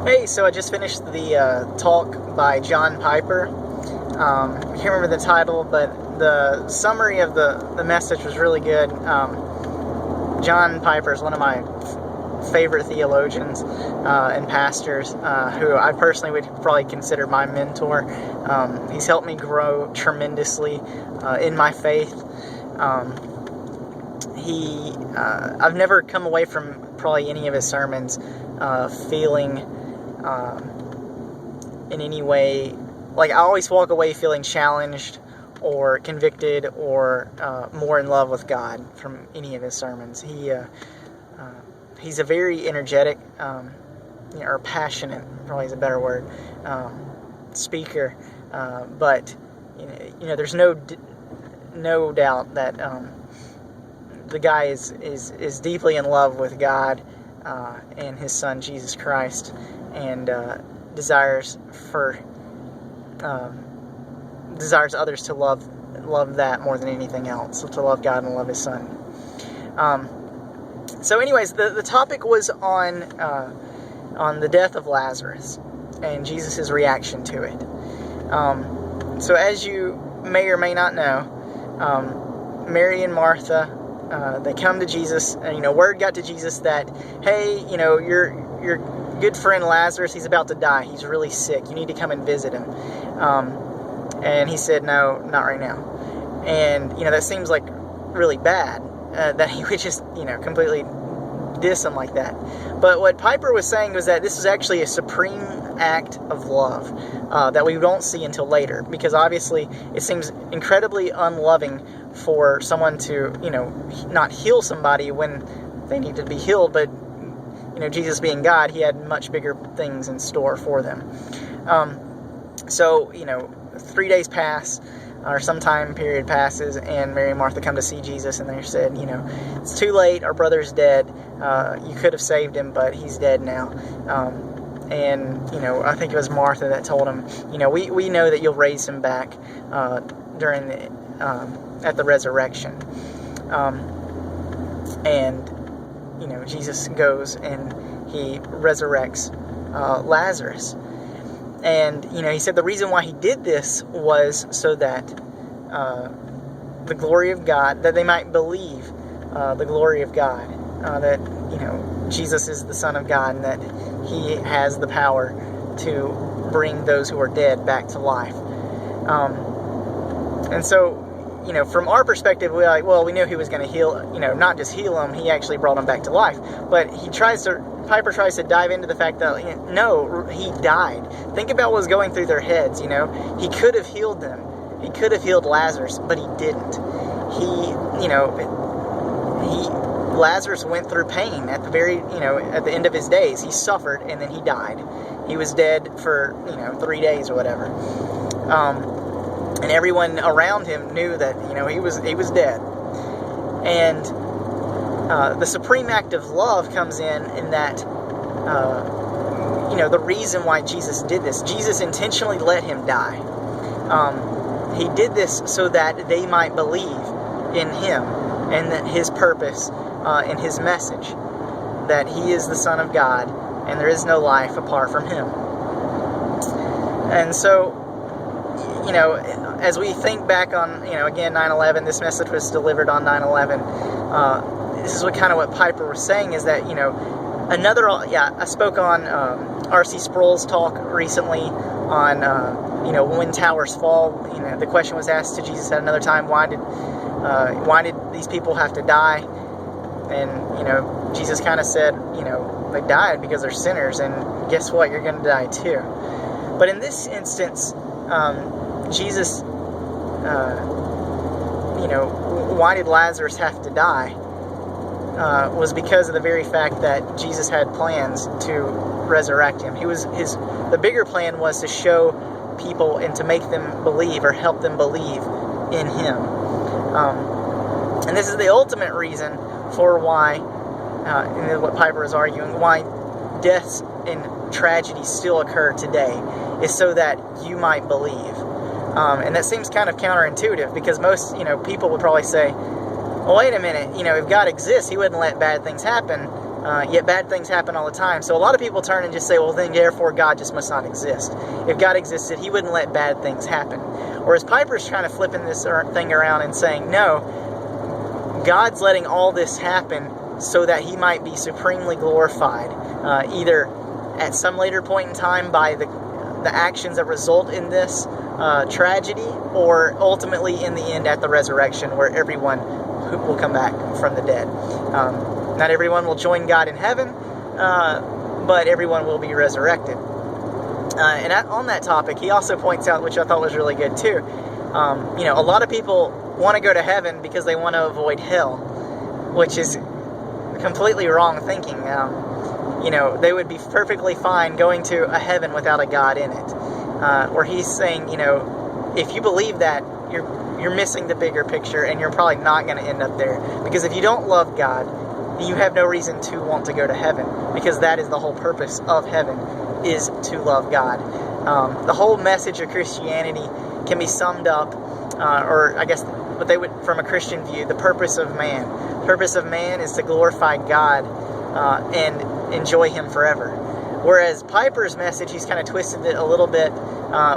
Hey, so I just finished the talk by John Piper. I can't remember the title, but the summary of the message was really good. John Piper is one of my favorite theologians and pastors who I personally would probably consider my mentor. He's helped me grow tremendously in my faith. I've never come away from probably any of his sermons feeling in any way, like I always walk away feeling challenged or convicted or more in love with God from any of his sermons. He's a very energetic or passionate, probably is a better word, speaker, but there's no doubt that the guy is deeply in love with God and his son Jesus Christ, and desires others to love that more than anything else, to love God and love his son. So anyways, the topic was on the death of Lazarus and Jesus' reaction to it. So as you may or may not know, Mary and Martha, they come to Jesus, and word got to Jesus that, hey, your good friend Lazarus, he's about to die. He's really sick. You need to come and visit him. And he said, no, not right now. And that seems like really bad, that he would just completely diss him like that. But what Piper was saying was that this is actually a supreme act of love that we don't see until later, because obviously it seems incredibly unloving for someone to not heal somebody when they need to be healed, but Jesus being God, he had much bigger things in store for them. So 3 days pass, or some time period passes, and Mary and Martha come to see Jesus, and they said, it's too late, our brother's dead. You could have saved him, but he's dead now. And I think it was Martha that told him, we know that you'll raise him back at the resurrection. And Jesus goes and he resurrects Lazarus. And, he said the reason why he did this was so that the glory of God, that they might believe the glory of God, that, Jesus is the Son of God, and that he has the power to bring those who are dead back to life. And so, from our perspective, we're like, well, we knew he was going to heal, not just heal him, he actually brought him back to life. But Piper tries to dive into the fact that, no, he died. Think about what was going through their heads, He could have healed them. He could have healed Lazarus, but he didn't. Lazarus went through pain at the end of his days. He suffered, and then he died. He was dead for, 3 days or whatever. And everyone around him knew that, he was dead. And the supreme act of love comes in that, the reason why Jesus did this. Jesus intentionally let him die. He did this so that they might believe in him and that his purpose and his message, that he is the Son of God and there is no life apart from him. And so, as we think back on, again, 9/11, this message was delivered on 9/11. This is what Piper was saying, is that, I spoke on R.C. Sproul's talk recently on, when towers fall. The question was asked to Jesus at another time, why did these people have to die? And, Jesus kind of said, they died because they're sinners, and guess what? You're going to die too. But in this instance, Jesus, why did Lazarus have to die? Was because of the very fact that Jesus had plans to resurrect him. The bigger plan was to show people and to make them believe, or help them believe in him. And this is the ultimate reason for why, what Piper is arguing, why deaths and tragedies still occur today, is so that you might believe. And that seems kind of counterintuitive, because most, people would probably say, well, wait a minute, if God exists, he wouldn't let bad things happen. yet bad things happen all the time. So a lot of people turn and just say, well, then therefore God just must not exist. If God existed, he wouldn't let bad things happen. Whereas Piper's trying to flipping this thing around and saying, no, God's letting all this happen so that he might be supremely glorified, either at some later point in time by the actions that result in this tragedy, or ultimately in the end at the resurrection, where everyone will come back from the dead. Not everyone will join God in heaven, but everyone will be resurrected. And on that topic, he also points out, which I thought was really good too, a lot of people want to go to heaven because they want to avoid hell, which is completely wrong thinking. They would be perfectly fine going to a heaven without a God in it. Where he's saying, if you believe that, you're missing the bigger picture, and you're probably not going to end up there. Because if you don't love God, you have no reason to want to go to heaven, because that is the whole purpose of heaven, is to love God. The whole message of Christianity can be summed up, or I guess what they would, from a Christian view, the purpose of man. The purpose of man is to glorify God and enjoy him forever. Whereas Piper's message, he's kind of twisted it a little bit,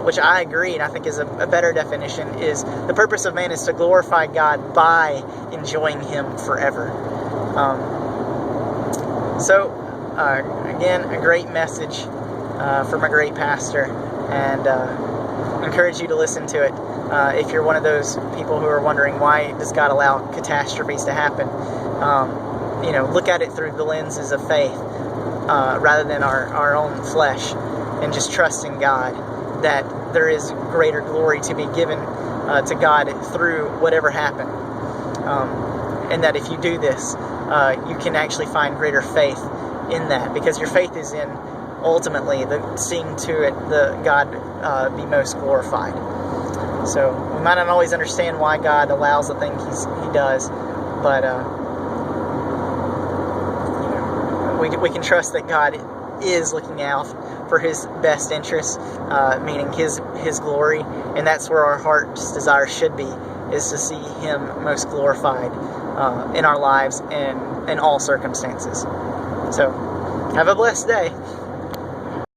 which I agree and I think is a better definition, is the purpose of man is to glorify God by enjoying him forever. Again, a great message from a great pastor, and encourage you to listen to it. If you're one of those people who are wondering, why does God allow catastrophes to happen? Look at it through the lenses of faith, rather than our own flesh, and just trust in God that there is greater glory to be given to God through whatever happened. And that if you do this, you can actually find greater faith in that, because your faith is in, ultimately, seeing to it the God be most glorified. So we might not always understand why God allows the thing he does, but we can trust that God is looking out for his best interests, meaning his glory, and that's where our heart's desire should be, is to see him most glorified in our lives and in all circumstances. So have a blessed day.